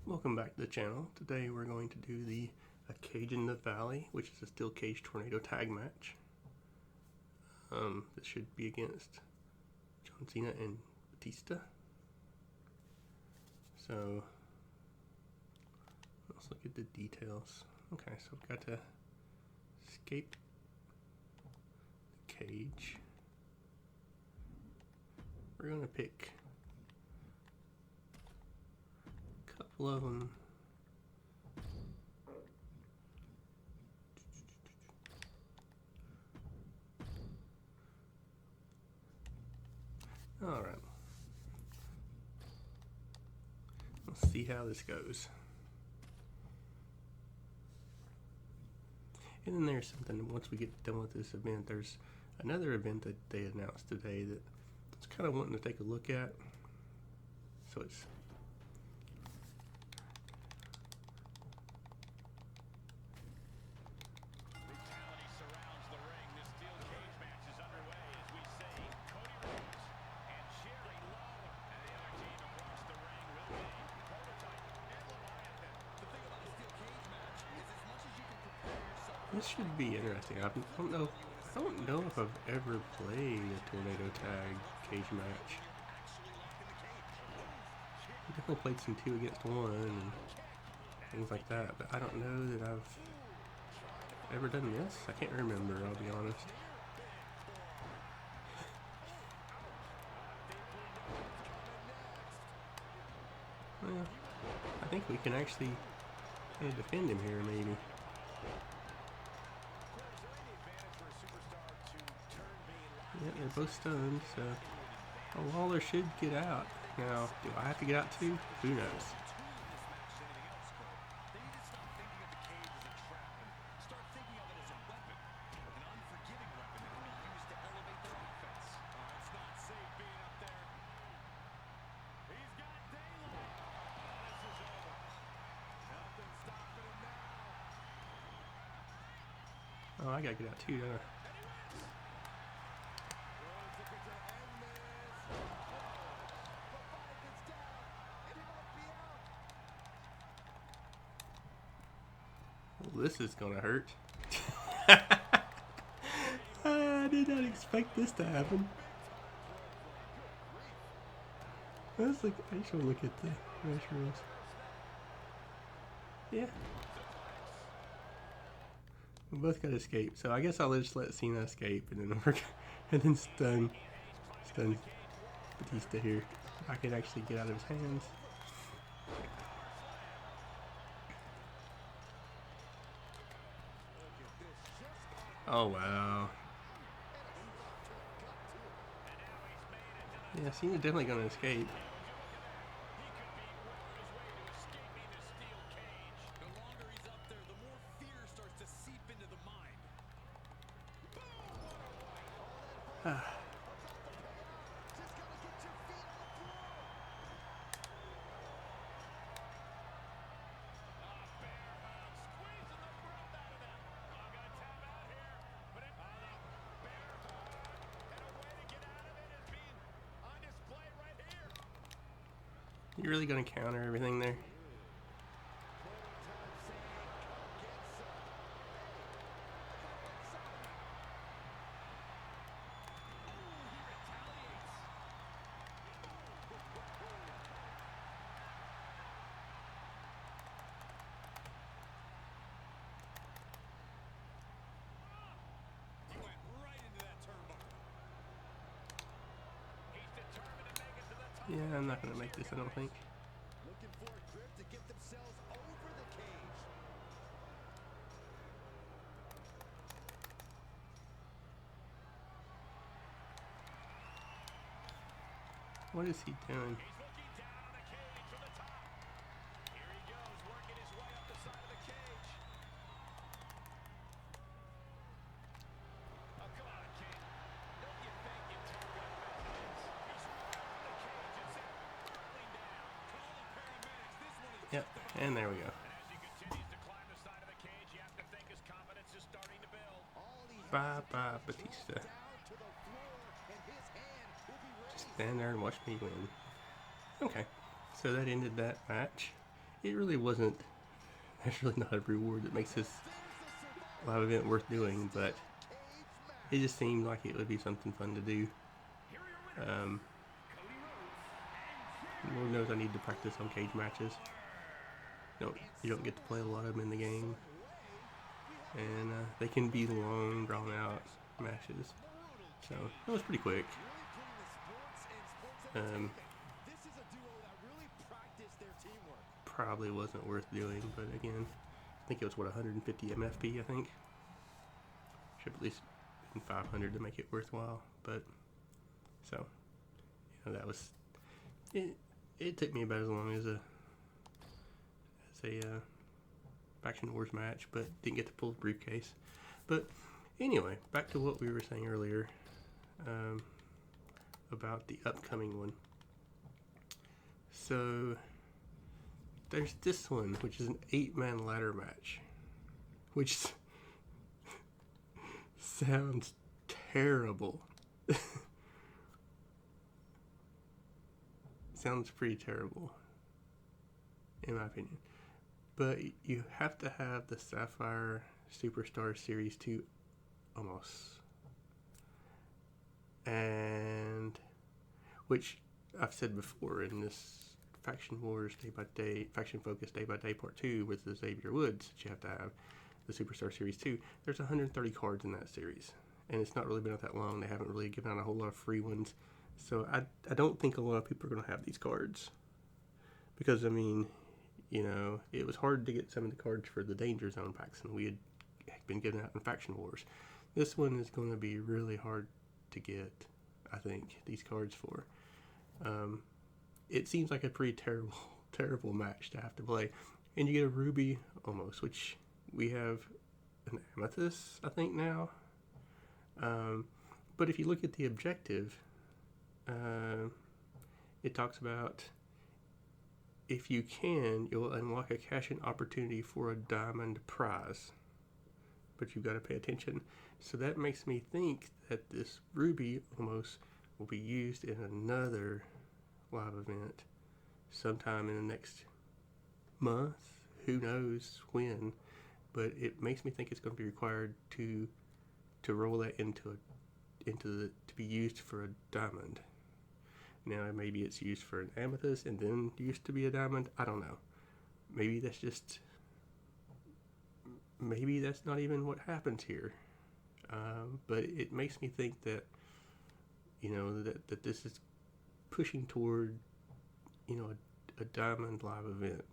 Welcome back to the channel. Today we're going to do the Cage in the Valley, which is a steel cage tornado tag match. This should be against Cena and Batista. So let's look at the details. Okay, so we've got to escape the cage. We're going to pick a couple of them. Alright. Let's see how this goes. And then there's something, once we get done with this event, there's another event that they announced today that I was kind of wanting to take a look at. So it's this should be interesting. I don't know if I've ever played a tornado tag cage match. I definitely played some 2 against 1 and things like that, but I don't know that I've ever done this. I can't remember, I'll be honest. Well, I think we can actually defend him here, maybe. Yeah, they're both stunned, so Lawler should get out. Now, do I have to get out too? Who knows? Oh, I gotta get out too, don't I? Well, this is gonna hurt. I did not expect this to happen. Let's look. I just want to look at the measurements. Yeah. We both got to escape, so I guess I'll just let Cena escape and then work, and then stun Batista here. I can actually get out of his hands. Oh wow. Yeah, Cena's definitely gonna escape. You're really gonna counter everything there? Yeah, I'm not gonna make this, I don't think. Looking for a grip to get themselves over the cage. What is he doing? He's looking down on the cage from the top. Here he goes, working his way up the side of the cage. Oh, come on, kid. Don't you think you two got vengeance? He's right on the cage and sent hurtling down. Call the paramedics. This one is. Yep, and there we go. And as he continues to climb the side of the cage, you have to think his confidence is starting to build. Bye, Batista. Stand there and watch me win. Okay, so that ended that match. it really wasn't. There's really not a reward that makes this live event worth doing, but it just seemed like it would be something fun to do. Lord knows I need to practice on cage matches. You don't get to play a lot of them in the game, and they can be long, drawn-out matches. So that was pretty quick. Probably wasn't worth doing, but again, I think it was 150 MFP. I think should at least been 500 to make it worthwhile. But so, that was it. It took me about as long as a Faction Wars match, but didn't get to pull the briefcase. But anyway, back to what we were saying earlier about the upcoming one. So there's this one, which is an 8-man ladder match, which sounds terrible. Sounds pretty terrible, in my opinion. But you have to have the Sapphire Superstar Series 2 almost. And, which I've said before in this Faction Wars Day by Day, Faction Focus Day by Day Part 2 with the Xavier Woods, that you have to have the Superstar Series 2. There's 130 cards in that series. And it's not really been out that long. They haven't really given out a whole lot of free ones. So I don't think a lot of people are going to have these cards. Because, I mean, it was hard to get some of the cards for the Danger Zone packs, and we had been given out in Faction Wars. This one is going to be really hard to get, I think, these cards for. It seems like a pretty terrible match to have to play. And you get a Ruby almost, which we have an Amethyst, I think, now. But if you look at the objective, it talks about if you can, you'll unlock a cash-in opportunity for a diamond prize. But you've got to pay attention. So that makes me think that this Ruby almost will be used in another live event sometime in the next month. Who knows when? But it makes me think it's going to be required to roll that to be used for a diamond. Now maybe it's used for an amethyst and then used to be a diamond. I don't know. Maybe that's not even what happens here. But it makes me think that that this is pushing toward a diamond live event.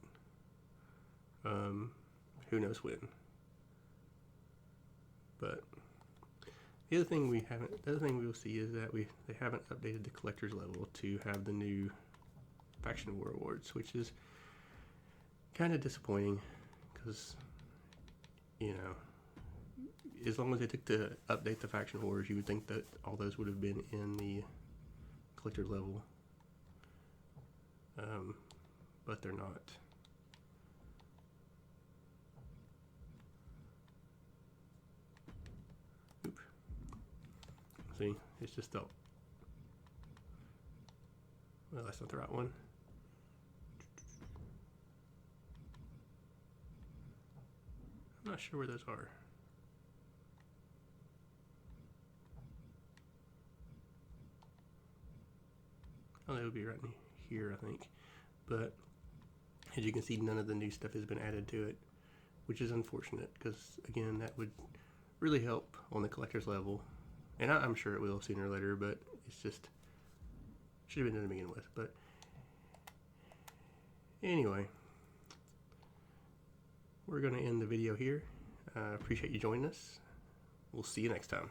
Who knows when? But the other thing we will see is that they haven't updated the collector's level to have the new Faction War awards, which is kind of disappointing because as long as they took to update the Faction Wars, you would think that all those would have been in the collector level, but they're not. See, it's just well, that's not the right one. I'm not sure where those are. Oh, they would be right in here, I think. But as you can see, none of the new stuff has been added to it, which is unfortunate because, again, that would really help on the collector's level. And I'm sure it will sooner or later, but it's just should have been done to begin with. But anyway, we're going to end the video here. Appreciate you joining us. We'll see you next time.